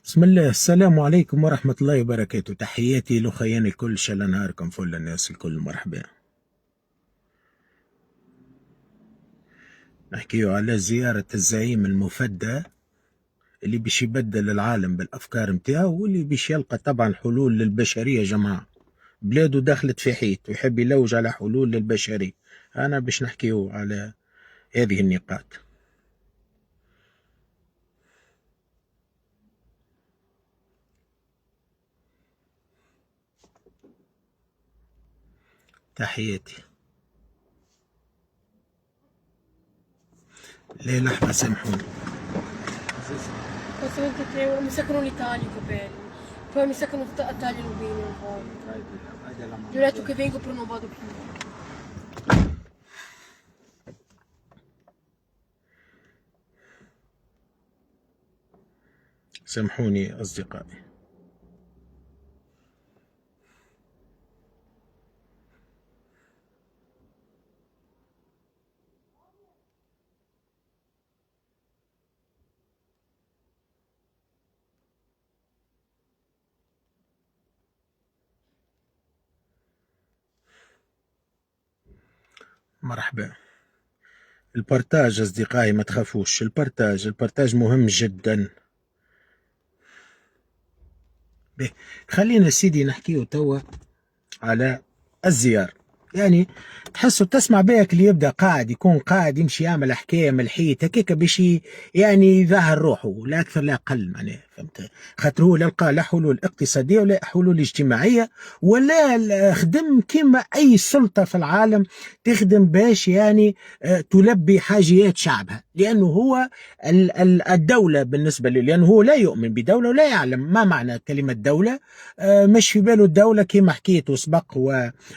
بسم الله، السلام عليكم ورحمة الله وبركاته. تحياتي لخيان الكل، إن شاء الله نهاركم فل الناس الكل. مرحبا. نحكيو على زيارة الزعيم المفدى اللي بيش يبدل العالم بالأفكار متاعه، واللي بيش يلقى طبعا حلول للبشرية. جماعة بلاده دخلت في حيط ويحب يلوج على حلول للبشرية. أنا باش نحكيو على هذه النقاط. تحياتي. ليه لحظة سامحوني. Praticamente che mi sa che non li tagli i capelli, poi mi sa che non tagliano bene un po'. Gli ho detto che vengo però non vado più. سامحوني أصدقائي. مرحبا. البارتاج أصدقائي، ما تخافوش. البارتاج مهم جدا. به خلينا سيدي نحكيه توا على الزيارة. يعني تحسه تسمع بيك اللي يبدا قاعد يكون قاعد يمشي يعمل حكايه ملحيت هكاك باش يعني يظهر روحه، لا اكثر لا اقل معناه. فهمت؟ خاطر هو لا لقى لا حلول اقتصاديه ولا حلول اجتماعيه، ولا خدم كما اي سلطه في العالم تخدم باش يعني تلبي حاجيات شعبها، لانه هو الدوله بالنسبه له، لانه هو لا يؤمن بدوله ولا يعلم ما معنى كلمه دوله. مش في باله الدوله كما حكيت وسبق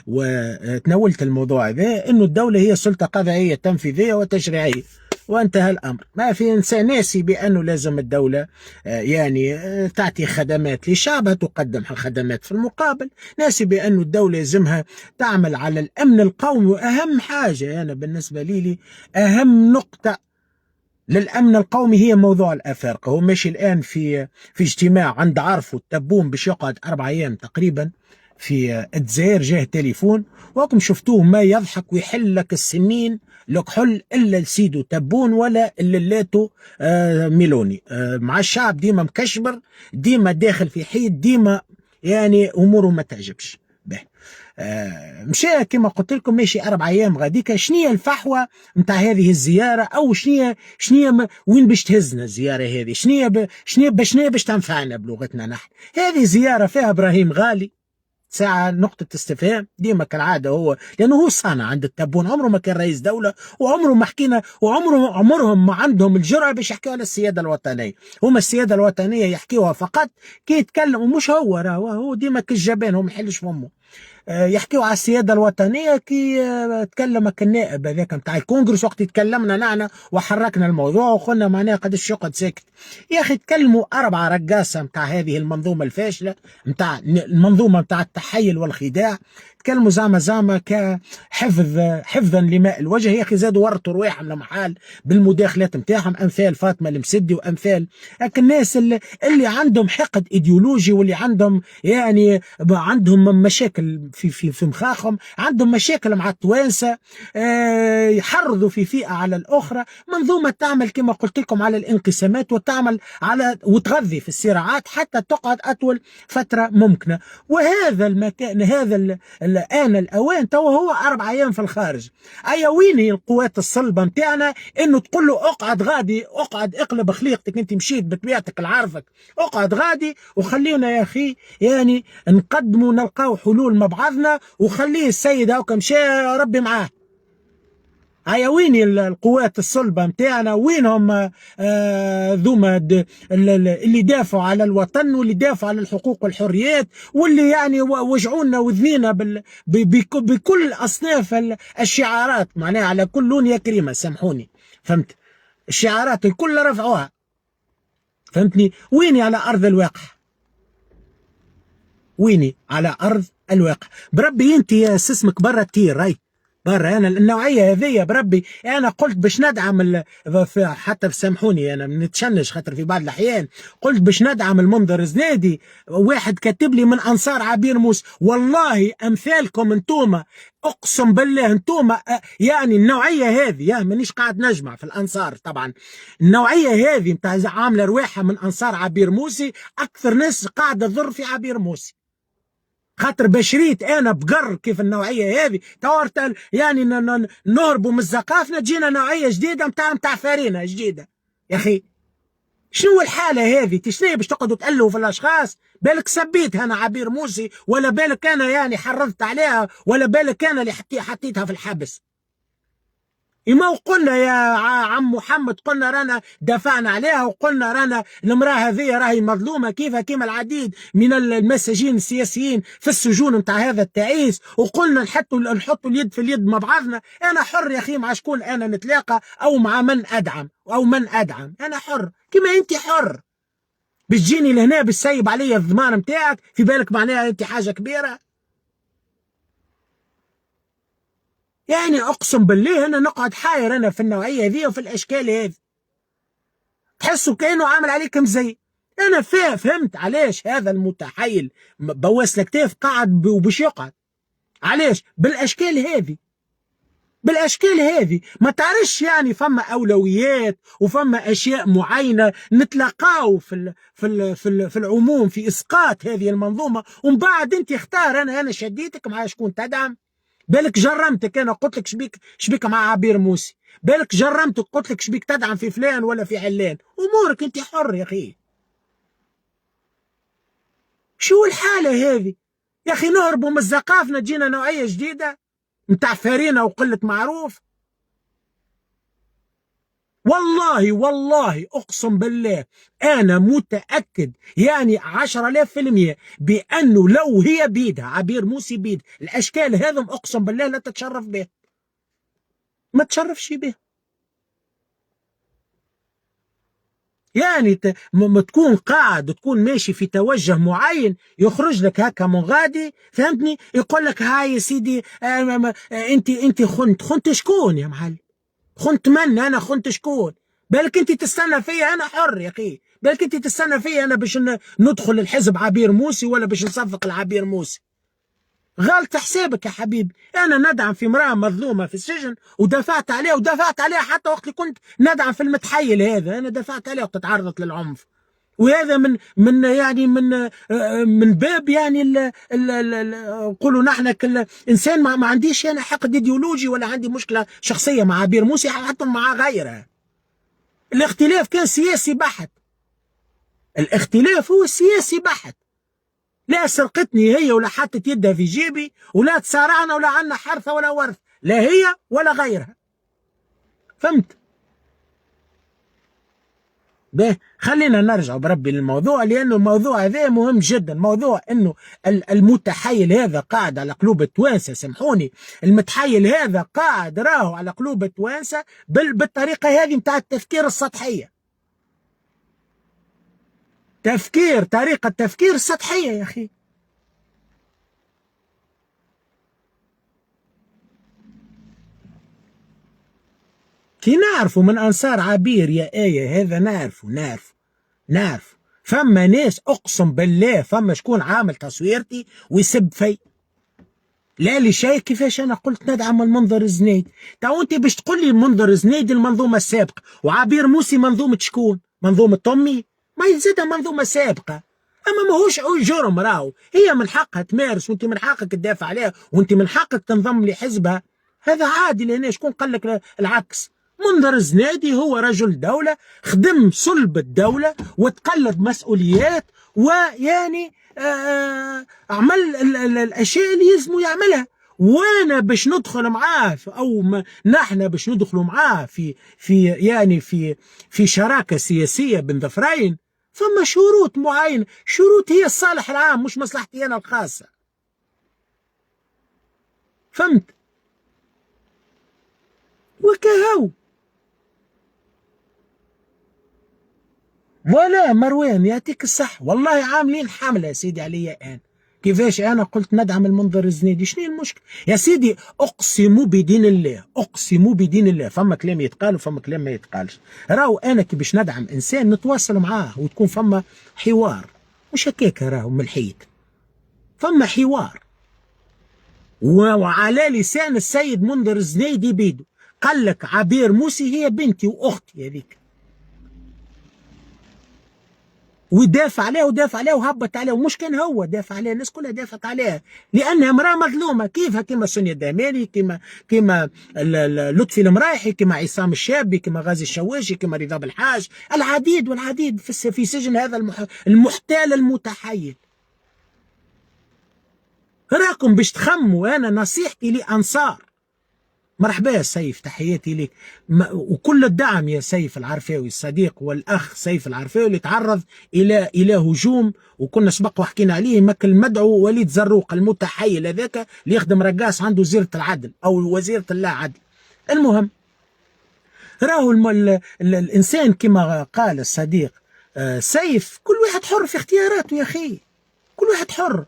وتناولت الموضوع هذا، انه الدولة هي سلطة قضائية تنفيذية وتشريعية، وانتهى الامر. ما في انسان ناسي بانه لازم الدولة يعني تعطي خدمات لشعبها، تقدم خدمات في المقابل. ناسي بانه الدولة لازمها تعمل على الامن القومي، واهم حاجة انا بالنسبة لي اهم نقطة للامن القومي هي موضوع الافارقه. هو ماشي الان في اجتماع عند عارفه التبون باش يقعد 4 ايام تقريبا في الجزائر. جاه تليفون وكم شفتوه ما يضحك ويحل لك السنين لك حل الا لسيدو تبون ولا الا لاتو ميلوني. مع الشعب ديما مكشبر، ديما داخل في حيط، ديما يعني اموره ما تعجبش به. مشى كما قلت لكم ماشي 4 ايام غاديكا. شنية الفحوى نتاع هذه الزياره؟ او شنية وين باش تهزنا الزياره هذه؟ شنية باش تنفعنا بلغتنا نحن؟ هذه زياره فيها ابراهيم غالي ساعة نقطة استفهام ديما كالعادة. هو لأنه هو صانع عند التبون، عمره ما كان رئيس دولة، وعمره ما حكينا، عمرهم ما عندهم الجرأة باش يحكيوا على السيادة الوطنية. هما السيادة الوطنية يحكيوها فقط كي يتكلموا. مش هو ديما كالجبان، هو ما يحلش فمه. يحكيوا على السياده الوطنيه كي تكلمك النائب هذاك نتاع الكونغرس وقت تكلمنا نحن وحركنا الموضوع وقلنا معناها قداش يقعد ساكت. يا اخي تكلموا 4 رقاصه نتاع هذه المنظومه الفاشله، نتاع المنظومه نتاع التحيل والخداع. تكلموا زعما حفظا لماء الوجه. يا اخي زادوا ورطوا رواحهم لمحال بالمداخلات نتاعهم، امثال فاطمه المسدي وامثال الناس اللي عندهم حقد ايديولوجي، واللي عندهم يعني عندهم مشاكل في مخاخهم، عندهم مشاكل مع التوانسه. يحرضوا في فئه على الاخرى. منظومه تعمل كما قلت لكم على الانقسامات، وتعمل على وتغذي في الصراعات حتى تقعد اطول فتره ممكنه. وهذا المكان، هذا الان الاوان توا هو 4 ايام في الخارج. ايا وين هي القوات الصلبه نتاعنا انه تقول له اقعد غادي، اقعد اقلب خليقتك، انت مشيت بطبيعتك العارفك، اقعد غادي وخلينا يا اخي يعني نقدموا نلقاو حلول مع بعضنا، وخليه السيد هاكا مشى ربي معاه. هيا وين القوات الصلبة متاعنا؟ وينهم ذوما اللي دافعوا على الوطن، واللي دافعوا على الحقوق والحريات، واللي يعني وجعونا وذنينا بكل أصناف الشعارات، معناها على كل لون يا كريمة سامحوني. فهمت؟ الشعارات الكل رفعوها. فهمتني؟ ويني على أرض الواقع؟ ويني على أرض الواقع؟ بربي انت يا اسمك برا تطير. راي برا. انا النوعيه هذه بربي انا قلت باش ندعم حتى سامحوني انا نتشنج خاطر في بعض الاحيان قلت باش ندعم المنظر زنادي. واحد كاتب لي من انصار عبير موسى، والله امثالكم انتوما اقسم بالله انتوما يعني النوعيه هذه مانيش قاعد نجمع في الانصار طبعا. النوعيه هذه نتاع عامله رواحها من انصار عبير موسى اكثر ناس قاعده تضر في عبير موسى، خاطر بشريت انا بقر كيف النوعيه هذه تورت يعني نهربوا من الزقافنا تجينا نوعيه جديده نتاع فارينه جديده. يا اخي شنو الحاله هذه؟ شنو باش تقعدوا تألوا في الاشخاص؟ بالك سبيت انا عبير موسى، ولا بالك انا يعني حرضت عليها، ولا بالك انا اللي حطيتها في الحبس؟ إما وقلنا يا عم محمد، قلنا رانا دافعنا عليها، وقلنا رانا المرأة هذه راهي مظلومة كيفها كيما العديد من المساجين السياسيين في السجون نتاع هذا التعيس، وقلنا نحطوا اليد في اليد مع بعضنا. أنا حر يا أخي مع شكون أنا نتلاقى أو مع من أدعم أو من أدعم، أنا حر كيما أنت حر. باش تجيني لهنا بالسيب عليا الضمان نتاعك، في بالك معناها أنت حاجة كبيرة؟ يعني اقسم بالله انا نقعد حاير انا في النوعيه هذه وفي الاشكال هذه، تحسوا كانه عامل عليكم زي انا فهمت علاش هذا المتحيل بواس الكتاف قاعد وباش يقعد. علاش؟ بالاشكال هذه، بالاشكال هذه ما تعرفش يعني فما اولويات وفما اشياء معينه نتلاقاو في العموم في اسقاط هذه المنظومه، ومن بعد انت اختار. انا شديتك مع شكون تدعم؟ بالك جرمتك انا قلت لك شبيك مع عبير موسى، بالك جرمتك قلت لك شبيك تدعم في فلان ولا في علان، امورك انت حر يا اخي. شو الحاله هذه يا اخي؟ نهربوا من الزقافنا تجينا نوعيه جديده نتاع فارينه وقله معروف. والله اقسم بالله انا متاكد يعني 10,000% بانه لو هي بيدها عبير موسى بيد الاشكال هذم اقسم بالله لا تتشرف به، ما تشرفش به. يعني ما تكون قاعد تكون ماشي في توجه معين، يخرج لك هكا من غادي فهمتني، يقول لك هاي يا سيدي انت خنت شكون يا معلم؟ خنت من؟ انا خنت شكون؟ بالك انت تستنى فيا؟ انا حر يا اخي. بالك انت تستنى فيا انا باش ندخل الحزب عبير موسى ولا باش نصفق العبير موسى؟ غلط حسابك يا حبيبي. انا ندعم في امراه مظلومه في السجن ودافعت عليها، ودافعت عليها حتى وقت اللي كنت ندعم في المتحيل هذا، انا دافعت عليها وقت تعرضت للعنف. وهذا من يعني من باب يعني نقولوا نحن كالانسان ما عنديش انا حقد ايديولوجي ولا عندي مشكله شخصيه مع عبير موسى حتى مع غيرها. الاختلاف كان سياسي بحت، الاختلاف هو سياسي بحت. لا سرقتني هي ولا حطت يدها في جيبي ولا تسارعنا ولا عنا حرثة ولا ورث، لا هي ولا غيرها. فهمت؟ به خلينا نرجع بربي للموضوع، لأنه الموضوع هذا مهم جدا. موضوع أنه المتحيل هذا قاعد على قلوب التوانسة، سامحوني، المتحيل هذا قاعد راهو على قلوب التوانسة بالطريقة هذه متاع التفكير السطحية. طريقة تفكير سطحية يا أخي. كي نعرفوا من أنصار عبير يا آية هذا، نعرفوا فما ناس أقسم بالله فما شكون عامل تصويرتي ويسب في لا لي شيء كيفاش أنا قلت ندعم المنظر الزنيدي. تو أنت باش تقول لي المنظر الزنيدي المنظومة السابقة، وعبير موسى منظومة شكون؟ منظومة أمي؟ ما يزيدها منظومة سابقة. أما ماهوش جرم، راهو هي من حقها تمارس وأنت من حقك تدافع عليها وأنت من حقك تنضم لحزبها، هذا عادي. لهنا شكون قال لك العكس؟ منظر الزنادي هو رجل دولة خدم صلب الدولة وتقلد مسؤوليات، ويعني عمل الأشياء اللي يلزموا يعملها. وانا باش ندخل معاه نحن باش ندخلوا معاه في شراكة سياسية بين ظفرين، ثم شروط معينة، شروط هي الصالح العام مش مصلحتي أنا الخاصة. فهمت؟ وكهو ولا مروان يعطيك الصح، والله عاملين حملة يا سيدي عليا الآن، كيفاش انا قلت ندعم المنظر الزنيدي؟ شنو المشكله يا سيدي؟ اقسم بدين الله، اقسم بدين الله، فما كلام يتقال وفما كلام ما يتقالش. راهو انا كي باش ندعم انسان نتواصل معاه وتكون فما حوار، مش هكاك راهو من الحيط، فما حوار. وعلى لسان السيد منذر الزنيدي بيدو قال لك عبير موسي هي بنتي واختي هذيك، ودافع عليها ودافع عليها وهبط عليها، ومش كان هو دافع عليها، الناس كلها دافعت عليها لانها امراه مظلومه. كيفها؟ كما سونيا الداماني، كما لطفي المرايحي، كما عصام الشابي، كما غازي الشواشي، كما رضا بالحاج، العديد والعديد في سجن هذا المحتال المتحيل. راكم باش تخموا. انا نصيحتي لانصار، مرحبا يا سيف، تحياتي لك وكل الدعم يا سيف العرفاوي الصديق والاخ سيف العرفاوي اللي تعرض الى هجوم، وكنا سبق وحكينا عليه، مك المدعو وليد زروق المتحيل هذاك اللي يخدم رقاص عنده وزيره العدل او وزيره اللا عدل. المهم راهو الانسان كما قال الصديق سيف، كل واحد حر في اختياراته يا اخي، كل واحد حر.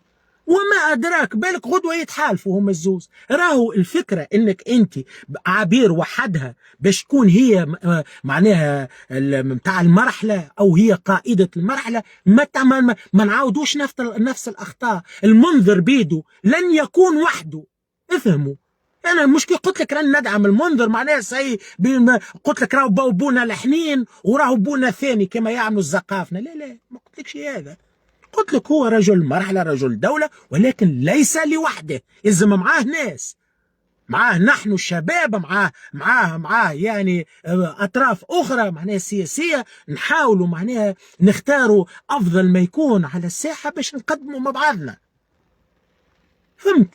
وما أدراك بالك غدوة يتحالفوا هم الزوز. راهو الفكرة إنك أنت عبير وحدها باش تكون هي معناها متاع المرحلة أو هي قائدة المرحلة، ما نعاودوش نفس الأخطاء. المنذر بيدو لن يكون وحده، افهموا. أنا مش كي قلت لك راني ندعم المنذر معناها قلت لك راهو بونا الحنين وراهو بونا ثاني كما يعملوا الزقافنة، لا ما قلت لكش هذا. قلت لك هو رجل مرحلة، رجل دولة، ولكن ليس لوحده، إذا معاه ناس، معاه نحن الشباب، معاه يعني أطراف أخرى معناها سياسية، نحاولوا معناها نختاروا أفضل ما يكون على الساحة باش نقدموا مع بعضنا. فهمت؟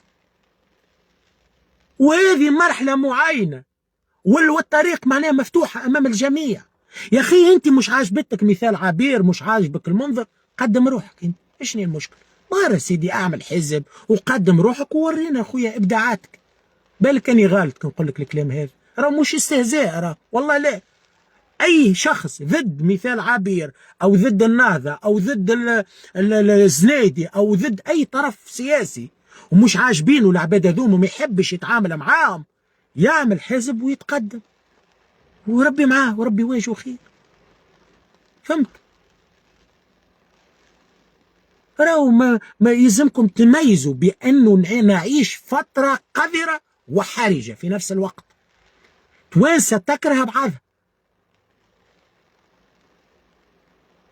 وهذه مرحلة معينة والطريق معناها مفتوحة أمام الجميع. يا أخي أنت مش عاجبتك مثال عبير، مش عاجبك المنظر، قدم روحك انت، ايش المشكله؟ مارا سيدي، اعمل حزب وقدم روحك وورينا اخويا ابداعاتك. بالك اني غلط كنقول لك الكلام هذا، راه مش استهزاء، راه والله لا. اي شخص ضد مثال عبير او ضد النهضه او ضد الزنيدي او ضد اي طرف سياسي ومش عاجبينه العباد هذوما وما يحبش يتعامل معاهم، يعمل حزب ويتقدم وربي معاه وربي وجهه خير. فهمت؟ راهو ما يلزمكم تميزوا بأنه نعيش فترة قذرة وحرجة في نفس الوقت. توانسة تكره بعضها،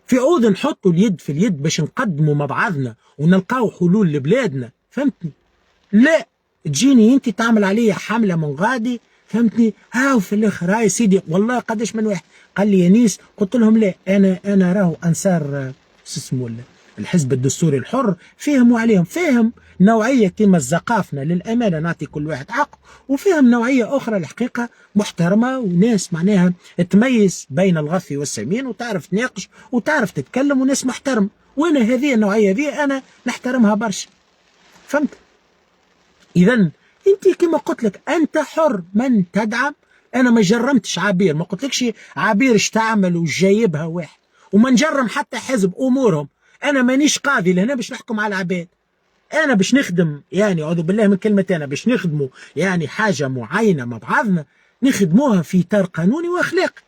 في عود نحطوا اليد في اليد باش نقدموا مع بعضنا ونلقاو حلول لبلادنا. فهمتني؟ لا تجيني انت تعمل عليا حملة من غادي، فهمتني؟ هاو في الاخر هاي سيدي والله قداش من واحد قال لي يا نيس، قلت لهم لا، انا راهو انصار اسمه الحزب الدستوري الحر، فهموا عليهم، فهم نوعية كما الزقافنة للأمانة نعطي كل واحد حق، وفهم نوعية أخرى الحقيقة محترمة وناس معناها تميز بين الغث والسمين وتعرف تناقش وتعرف تتكلم وناس محترم. وأنا هذه النوعية ذي أنا نحترمها برشا. فهمت؟ إذا أنت كما قلت لك أنت حر من تدعم. أنا ما جرمتش عبير، ما قلت لكش عبير اش تعمل وجايبها واحد، وما نجرم حتى حزب أمورهم. أنا مانيش قاضي لهنا باش نحكم على العباد. أنا باش نخدم يعني أعوذ بالله من كلمة، أنا باش نخدموا يعني حاجة معينة مع بعضنا نخدموها في إطار قانوني وأخلاقي.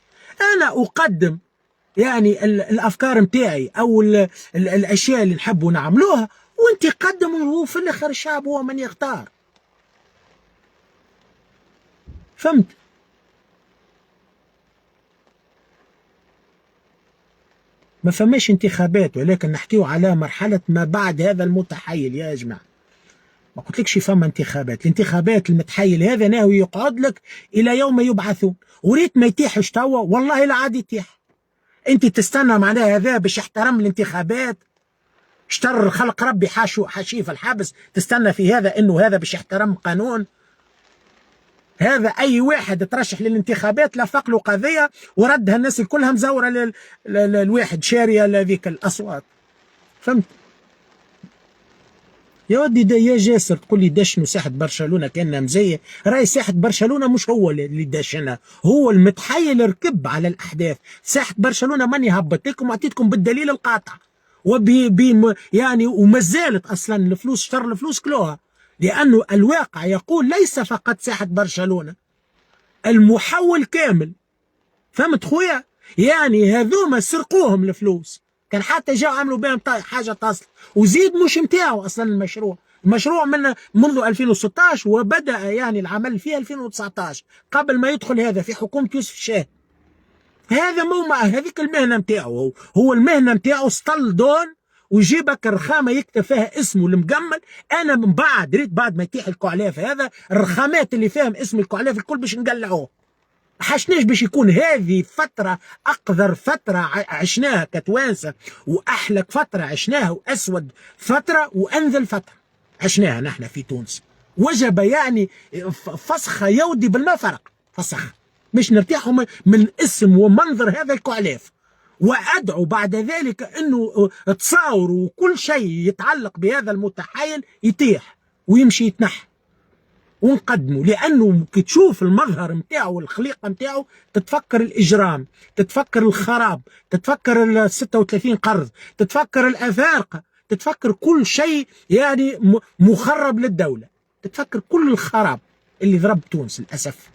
أنا أقدم يعني الأفكار متاعي أو الأشياء اللي نحبوا نعملوها، وأنت قدموا، وفي الآخر الشعب هو من يختار. فهمت؟ ما فماش انتخابات، ولكن نحكيو على مرحلة ما بعد هذا المتحيل يا جماعة. ما قلت لكش فما انتخابات، الانتخابات المتحيل هذا ناوي يقعد لك إلى يوم يبعثون، وريت ما يتيحش توا والله لا عاد يتيح. أنت تستنى معناها هذا باش يحترم الانتخابات، اشتر خلق ربي حاشيه في الحبس، تستنى في هذا إنه هذا باش يحترم قانون؟ هذا أي واحد ترشح للانتخابات لفق له قضية وردها الناس كلها مزورة للواحد شارية لذيك الأصوات. فهمت؟ يا ودي يا جاسر تقول لي دشنوا ساحة برشلونة كأنها مزية، راي ساحة برشلونة مش هو اللي دشنها، هو المتحيل ركب على الأحداث. ساحة برشلونة ماني هبط لكم وعطيتكم بالدليل القاطع، يعني وما زالت اصلا الفلوس، شر الفلوس كلها، لانه الواقع يقول ليس فقط ساحه برشلونه، المحول كامل. فهمت خويا؟ يعني هذوما سرقوهم الفلوس، كان حتى جاوا عملوا بهم حاجه تصل، وزيد مش نتاعو اصلا المشروع منذ 2016 وبدا يعني العمل فيه 2019 قبل ما يدخل هذا في حكومه يوسف الشاه. هذا مو مع هذيك المهنه نتاعو، هو المهنه نتاعو سطل دون ويجيبك الرخامه يكتب فيها اسمه المجمل. انا من بعد ريت بعد ما يتيح الكعلاف هذا الرخامات اللي فيهم اسم الكعلاف الكل باش نقلعوه. حشناش باش يكون هذه فترة أقذر فترة عشناها كتوانسة، وأحلك فترة عشناها، وأسود فترة وأنذل فترة عشناها نحن في تونس. وجب يعني فسخ يودي بالمفرق، فسخ مش نرتاحوا من اسم ومنظر هذا الكعلاف. وأدعو بعد ذلك أنه تصاور وكل شيء يتعلق بهذا المتحايل يتيح ويمشي يتنحى ونقدمه، لانه كي تشوف المظهر نتاعو والخليقه نتاعو تتفكر الاجرام، تتفكر الخراب، تتفكر ال 36 قرض، تتفكر الافارقه، تتفكر كل شيء يعني مخرب للدوله، تتفكر كل الخراب اللي ضرب تونس للاسف.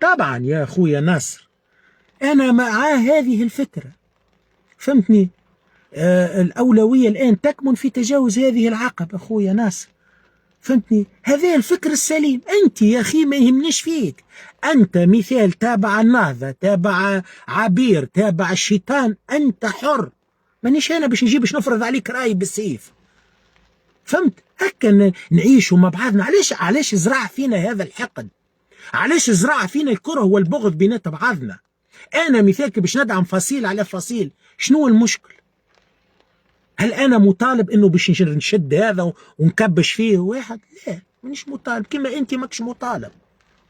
طبعا يا اخويا ناصر انا مع هذه الفكره، فهمتني؟ الأولوية الآن تكمن في تجاوز هذه العقبة أخويا ناصر، فهمتني؟ هذا الفكر السليم. أنت يا أخي ما يهمنيش فيك، أنت مثال تابع النهضة، تابع عبير، تابع الشيطان، أنت حر، مانيش أنا باش نجيب باش نفرض عليك رأي بالسيف. فهمت؟ هكا نعيشوا مع بعضنا. علاش زرع فينا هذا الحقد؟ علاش زرع فينا الكره والبغض بينات بعضنا؟ أنا مثالك باش ندعم فصيل على فصيل، شنو المشكل؟ هل انا مطالب انه باش نشد هذا ونكبش فيه واحد؟ لا مانيش مطالب، كما انت ماكش مطالب.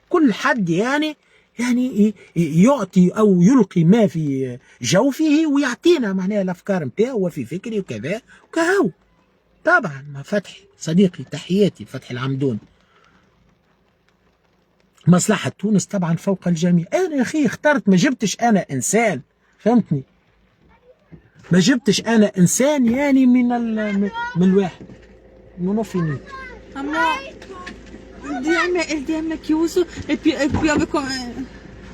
كل حد يعني يعطي او يلقي ما في جوفه ويعطينا معناها الافكار نتاعو وفي فكري وكذا وكهو. طبعا ما فتحي صديقي، تحياتي فتحي العمدون. مصلحة تونس طبعا فوق الجميع. انا يا اخي اخترت، ما جبتش انا انسان، فهمتني؟ ما جبتش انا انسان يعني من الواحد non ho finito. Il DM è chiuso e piove come...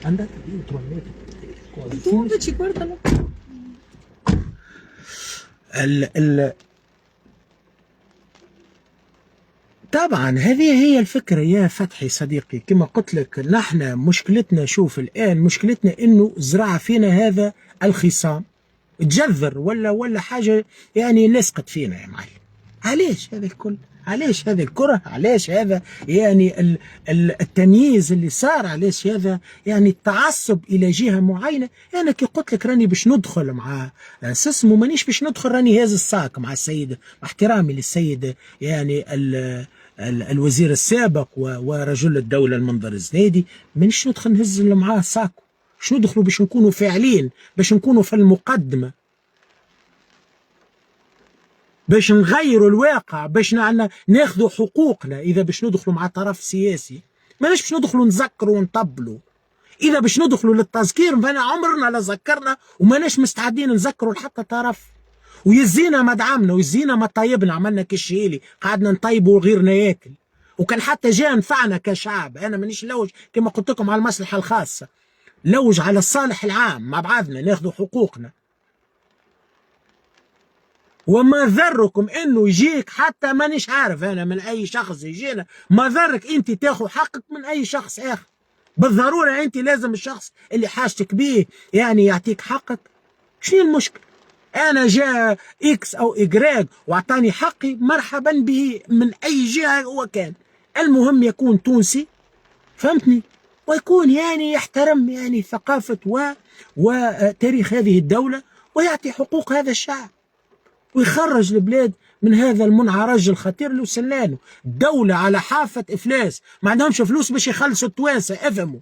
Andate dietro a me. Dove ci guardano? طبعا هذه هي الفكرة يا فتحي صديقي. كما قلت لك نحن مشكلتنا، شوف الآن مشكلتنا إنه زرع فينا هذا الخصام، تجذر ولا حاجة يعني لصقت فينا يا معلم. علاش هذا الكل؟ علاش هذا الكره؟ علاش هذا يعني التمييز اللي صار؟ علاش هذا يعني التعصب الى جهه معينه؟ انا كي قلت لك راني باش ندخل مع اسمه، مانيش باش ندخل راني هاز الساق مع السيد، مع احترامي للسيد يعني الوزير السابق ورجل الدوله المنظر الزنيدي، مانيش ندخل نهز معاه ساقه. باش ندخلوا باش نكونوا فاعلين، باش نكونوا في المقدمه، باش نغيروا الواقع، باش ناخذوا حقوقنا. اذا باش ندخلوا مع طرف سياسي ماناش باش ندخلوا نذكروا ونطبلوا. اذا باش ندخلوا للتذكير فانا عمرنا لا ذكرنا وماناش مستعدين نذكروا لحتى طرف. ويزينا ما دعمنا ويزينا ما طيبنا، عملنا كالشيلي قعدنا نطيبوا وغيرنا ياكل، وكان حتى جاء نفعنا كشعب. انا مانيش لوج كما قلت لكم على المصلحه الخاصه، لوج على الصالح العام مع بعضنا ناخذوا حقوقنا. وما ذركم انه يجيك حتى مانيش عارف انا من اي شخص يجينا، ما ذرك انت تاخذ حقك من اي شخص اخر. بالضروره انت لازم الشخص اللي حاجتك به يعني يعطيك حقك. شنو المشكله؟ انا جاء اكس او اجراج واعطاني حقي، مرحبا به من اي جهه هو كان، المهم يكون تونسي، فهمتني؟ ويكون يعني يحترم يعني ثقافه وتاريخ هذه الدوله، ويعطي حقوق هذا الشعب، ويخرج البلاد من هذا المنعرج الخطير اللي وصلنا له. الدولة على حافة إفلاس، ما عندهمش فلوس باش يخلصوا التوانسة، افهموا.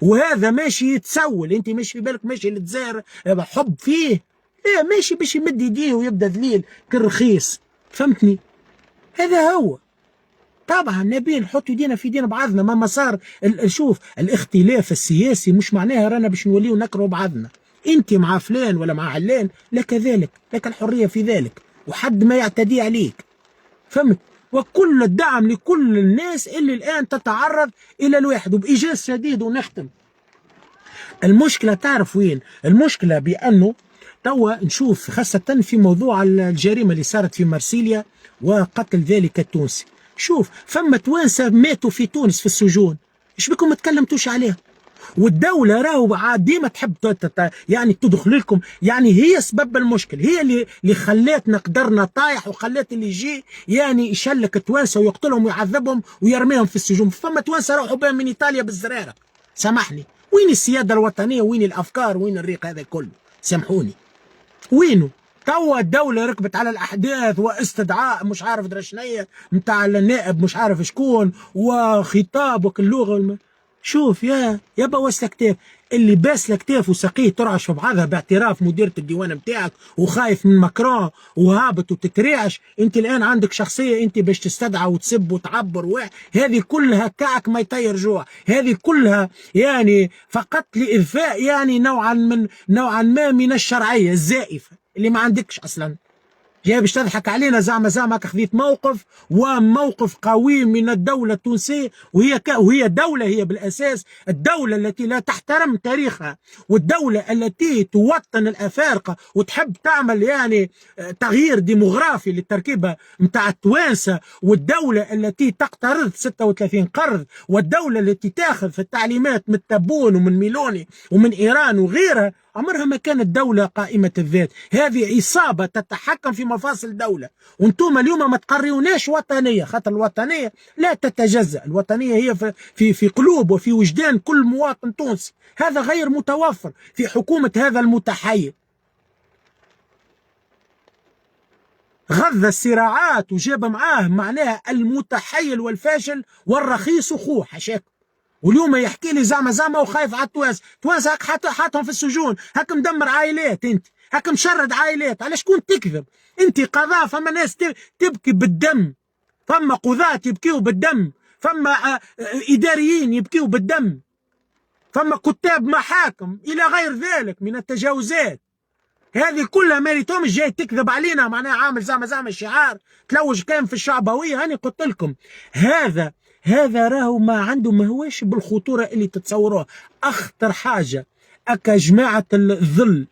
وهذا ماشي يتسول، انت ماشي في بالك ماشي لتزار حب فيه، لا ماشي باش يمد يديه ويبدا ذليل كالرخيص، فهمتني؟ هذا هو. طبعا نبي نحط يدينا في يدين بعضنا. ما صار شوف الاختلاف السياسي مش معناها رانا باش نوليو نكرهوا بعضنا، انت مع فلان ولا مع علان لك ذلك، لك الحريه في ذلك، وحد ما يعتدي عليك. فهمت؟ وكل الدعم لكل الناس اللي الان تتعرض الى الواحد. وبايجاز شديد ونختم، المشكله تعرف وين؟ المشكله بانه توا نشوف خاصه في موضوع الجريمه اللي صارت في مرسيليا وقتل ذلك التونسي. شوف فما توانسه ماتوا في تونس في السجون، ايش بكم ما تكلمتوش عليها؟ والدوله راهو ديما تحب يعني تدخل لكم، يعني هي سبب المشكل، هي اللي خلاتنا قدرنا طايح، وخلات اللي يجي يعني يشلك توانسه ويقتلهم ويعذبهم ويرميهم في السجون. فما توانسه راحوا بهم من ايطاليا بالزرارق. سامحني، وين السياده الوطنيه؟ وين الافكار؟ وين الريق هذا كله؟ سامحوني، وينه؟ توا الدولة ركبت على الأحداث واستدعاء مش عارف درشنية متاع النائب مش عارف شكون وخطاب وكل لغة. شوف يا بوس الكتاف اللي باس الكتاف وساقيه ترعش في بعضها باعتراف مديرة الديوان متاعك وخايف من ماكرون وهابط وتترعش. انت الان عندك شخصية انت باش تستدعى وتسب وتعبر هذه كلها كعك ما يطير جوع. هذه كلها يعني فقط لإضفاء يعني نوعا ما من الشرعية الزائفة اللي ما عندكش اصلا. جاي باش تضحك علينا زعما خذيت موقف، وموقف قوي من الدولة التونسية، وهي دولة، هي بالأساس الدولة التي لا تحترم تاريخها، والدولة التي توطن الأفارقة وتحب تعمل يعني تغيير ديموغرافي للتركيبة متاع التوانسة، والدولة التي تقترض 36 قرض، والدولة التي تاخذ في التعليمات من التبون ومن ميلوني ومن إيران وغيرها. عمرها ما كانت دولة قائمة الذات. هذه عصابة تتحكم في مفاصل دولة. وانتم اليوم ما تقريوناش وطنية، خاطر الوطنية لا تتجزأ، الوطنية هي في قلوب وفي وجدان كل مواطن تونسي. هذا غير متوفر في حكومة هذا المتحيز. غذى الصراعات وجاب معاه معناها المتحيل والفاشل والرخيص وخوه حشاكم. واليوم يحكي لي زعما وخايف على توانس هاك حاطهم في السجون، هاك مدمر عائلات، انت هاك مشرد عائلات. على شكون تكذب؟ انت قضاء، فما ناس تبكي بالدم، فما قضاة يبكيوا بالدم، فما اداريين يبكيوا بالدم، فما كتاب محاكم الى غير ذلك من التجاوزات. هذه كلها ما ريتهمش جاي تكذب علينا معناها عامل زعما شعار تلوج كان في الشعبويه. هاني قلت لكم هذا راهو ما عنده، ما هوش بالخطوره اللي تتصوروها. اخطر حاجه اكا جماعه الظل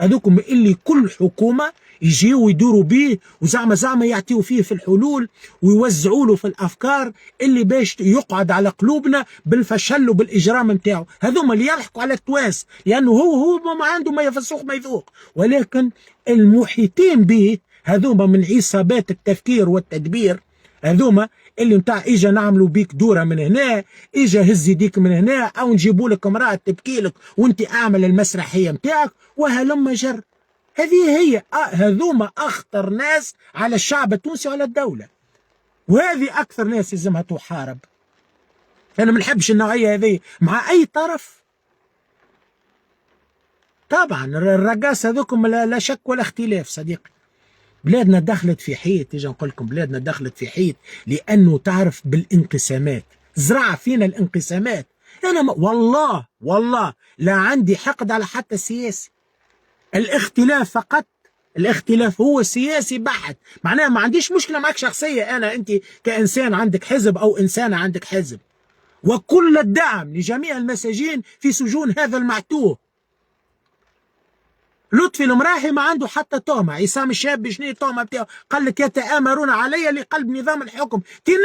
هذوكم اللي كل حكومه يجيوا ويدوروا به وزعما يعطيوا فيه في الحلول ويوزعوا له في الافكار اللي باش يقعد على قلوبنا بالفشل وبالاجرام نتاعو. هذوما اللي يضحكوا على التواس لانه هو ما عنده ما يفسوق ما يذوق، ولكن المحيطين به هذوما من عصابات التفكير والتدبير. هذوما اللي نتاع اجا نعملوا بيك دوره من هنا، اجا هز يديك من هنا، او نجيبوا لك امراه تبكي لك وانت اعمل المسرحيه نتاعك وهلم جر. هذه هي هذوما اخطر ناس على الشعب التونسي وعلى الدوله، وهذه اكثر ناس لازمها تحارب. انا ما نحبش النوعيه هذه مع اي طرف. طبعا الرقاص هذوكم لا شك ولا اختلاف صديقي. بلادنا دخلت في حيط، تيجي نقول لكم بلادنا دخلت في حيط لانه تعرف بالانقسامات، زرع فينا الانقسامات. انا والله لا عندي حقد على حتى سياسي، الاختلاف فقط، الاختلاف هو سياسي بحت. معناها ما عنديش مشكله معك شخصيه، انت كانسان عندك حزب او انسانه عندك حزب، وكل الدعم لجميع المساجين في سجون هذا المعتوه. لطفي المراحي ما عنده حتى تهمه، عصام الشاب شنو التهمه بتاعه؟ قال لك يتآمرون علي لقلب نظام الحكم،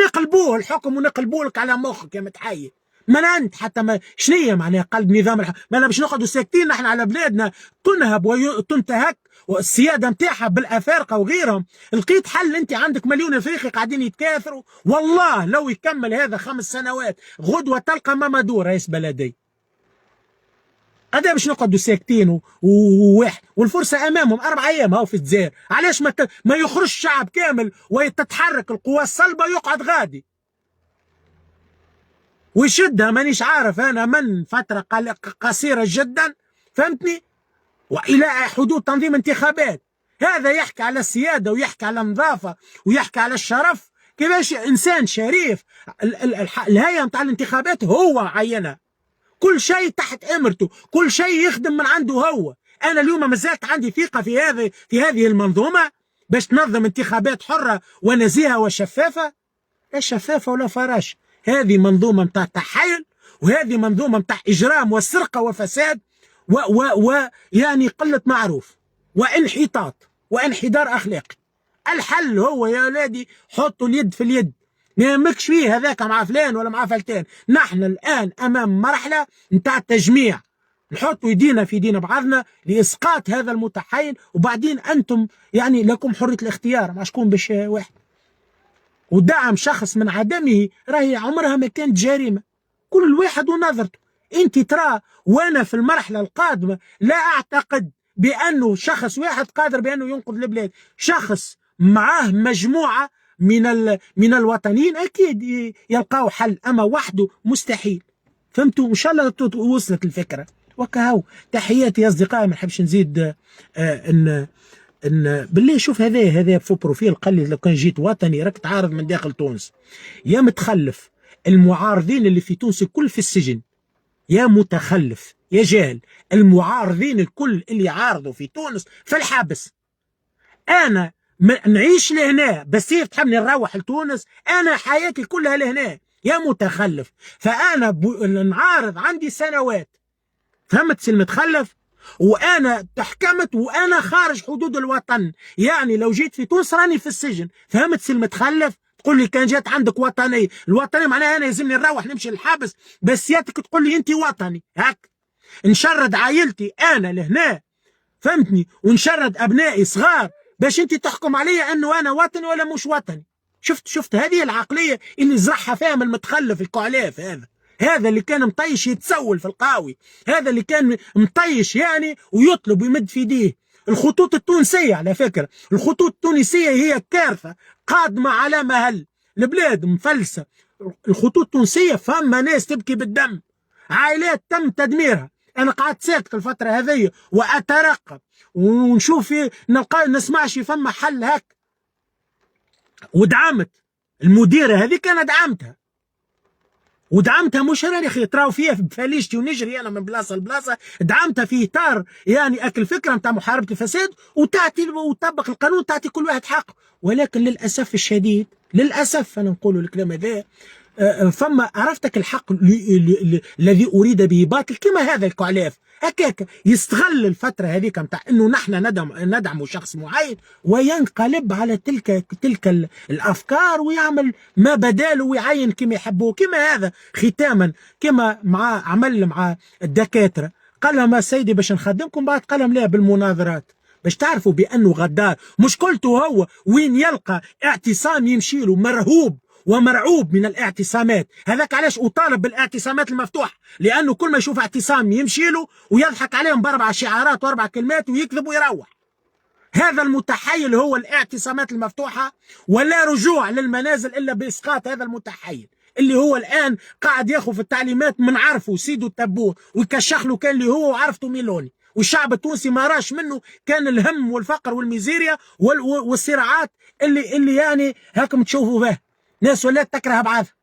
نقلبوه الحكم ونقلبوا لك على مخك يا متحيي. ما انت حتى ما شنية معناها قلب نظام الحكم؟ ما باش نقعدوا ساكتين نحن على بلادنا تنهب وتنتهك والسياده نتاعها بالافارقه وغيرهم. لقيت حل، انت عندك مليون افريقي قاعدين يتكاثروا، والله لو يكمل هذا 5 سنوات غدوه تلقى مامادو رئيس بلدي. هذا باش نقعدوا ساكتين وواحد والفرصه امامهم 4 ايام هاو في الجزائر. علاش ما يخرج شعب كامل وتتحرك القوى الصلبه يقعد غادي ويشدها؟ مانيش عارف انا من فتره قصيره جدا، فهمتني، والى حدود تنظيم انتخابات. هذا يحكي على السياده ويحكي على النظافه ويحكي على الشرف. كيفاش انسان شريف الهيئه نتاع الانتخابات هو عينها، كل شيء تحت امرته، كل شيء يخدم من عنده هو. انا اليوم ما زالت عندي ثقه في هذه المنظومه باش تنظم انتخابات حره ونزيهه وشفافه. لا شفافه ولا فراش، هذه منظومه متاع تحايل، وهذه منظومه متاع اجرام وسرقه وفساد ويعني قله معروف وانحطاط وانحدار اخلاقي. الحل هو يا ولادي حطوا اليد في اليد، ما يهمكش فيه هذاك مع فلان ولا مع فلتان. نحن الان امام مرحله نتاع التجميع، نحطوا يدينا في يدينا بعضنا لاسقاط هذا المتحايل، وبعدين انتم يعني لكم حريه الاختيار مع شكون باش واحد. ودعم شخص من عدمه راهي عمرها ما كانت جريمه، كل واحد ونظرته. انت ترى وانا في المرحله القادمه لا اعتقد بانه شخص واحد قادر بانه ينقذ البلاد، شخص معاه مجموعه من الوطنيين اكيد يلقاو حل، اما وحده مستحيل. فهمتوا؟ ان شاء الله وصلت الفكره. وكهو تحياتي يا اصدقائي، ما نحبش نزيد ان بالله. شوف هذا في بروفيل قال لي لو كان جيت وطني راك تعارض من داخل تونس. يا متخلف، المعارضين اللي في تونس الكل في السجن. يا متخلف يا جاهل، المعارضين الكل اللي يعارضوا في تونس في الحبس. انا نعيش لهنا بس كيف تحبني نروح لتونس؟ انا حياتي كلها لهنا يا متخلف. فانا نعارض عندي سنوات، فهمت سي المتخلف؟ وانا تحكمت وانا خارج حدود الوطن، يعني لو جيت في تونس راني في السجن. فهمت سي المتخلف؟ تقول لي كان جات عندك وطني، الوطني معناها انا يلزمني نروح نمشي للحبس، بس ياتك تقول لي انت وطني هاك. نشرد عائلتي انا لهنا، فهمتني؟ ونشرد ابنائي صغار باش انت تحكم علي انه انا وطني ولا مش وطني. شفت هذه العقليه اللي زرعها فاهم المتخلف الكعلاف هذا اللي كان مطيش يتسول في القاوي، هذا اللي كان مطيش يعني ويطلب ويمد في يديه. الخطوط التونسيه على فكره، الخطوط التونسيه هي كارثه قادمه على مهل، البلاد مفلسه. الخطوط التونسيه فما ناس تبكي بالدم، عائلات تم تدميرها. انا قعدت ساكت الفتره هذه واترقب ونشوف نلقى نسمعش فما حل هك. ودعمت المديره هذيك، انا ودعمتها مش راني اخي تراو فيها بفليشتي ونجري انا من بلاصه لبلاصه، دعمتها في اطار يعني اكل فكره نتاع محاربه الفساد وتعطي وتطبق القانون، تعطي كل واحد حقه. ولكن للاسف الشديد، للاسف انا نقول الكلام هذا، فما عرفتك الحق الذي اريد به باطل كما هذا الكعلاف هكاك يستغل الفتره هذيك نتاع انه نحن ندعم شخص معين وينقلب على تلك الافكار ويعمل ما بداله ويعين كما يحبوه. كما هذا ختاما كما عمل مع الدكاتره، قال لهم يا سيدي باش نخدمكم، بعد قال لهم لا بالمناظرات باش تعرفوا بانه غدار. مشكلته هو وين يلقى اعتصام يمشي له مرهوب ومرعوب من الاعتصامات. هذاك علاش اطالب بالاعتصامات المفتوحه، لانه كل ما يشوف اعتصام يمشي له ويضحك عليهم باربع شعارات واربع كلمات ويكذب ويروح. هذا المتحيل هو الاعتصامات المفتوحه، ولا رجوع للمنازل الا باسقاط هذا المتحيل اللي هو الان قاعد ياخذ في التعليمات من عرفه سيدو التبور ويكشخ له كان اللي هو وعرفته ميلوني. والشعب التونسي ما راش منه كان الهم والفقر والميزيريا والصراعات اللي يعني هاكم تشوفوا به. ناس ولات تكره بعضها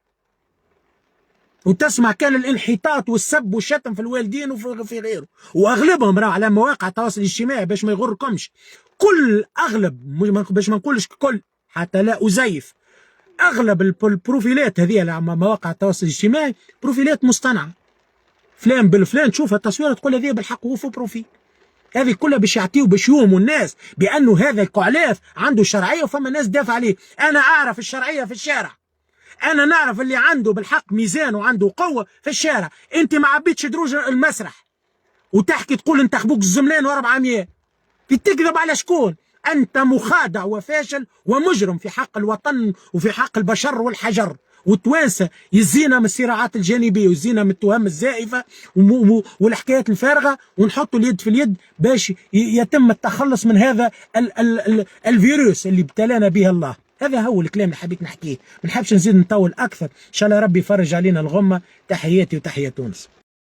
وتسمع كان الانحطاط والسب والشتم في الوالدين وفي غيره، واغلبهم راه على مواقع التواصل الاجتماعي باش ما يغركمش. اغلب باش ما نقولش كل حتى لا ازيف، اغلب البروفيلات هذه على مواقع التواصل الاجتماعي بروفيلات مصطنعه. فلان بالفلان تشوفها التصوير تقول هذه بالحق هو في بروفيل. هذه كلها باش يعطيوا باش يوهموا الناس بانه هذا الكعلاف عنده شرعيه وفما ناس دافع عليه. انا اعرف الشرعيه في الشارع، انا نعرف اللي عنده بالحق ميزان وعنده قوه في الشارع. انت ما عبيتش دروج المسرح وتحكي تقول انتخبوك الزملان و400، تكذب على شكون؟ انت مخادع وفاشل ومجرم في حق الوطن وفي حق البشر والحجر. والتوانسه يزينا من الصراعات الجانبيه ويزينا من التهم الزائفه والحكايات الفارغه، ونحطوا اليد في اليد باش يتم التخلص من هذا الفيروس اللي ابتلانا به الله. هذا هو الكلام اللي حبيت نحكيه، ما نحبش نزيد نطول اكثر. ان شاء الله ربي يفرج علينا الغمه. تحياتي وتحيه تونس.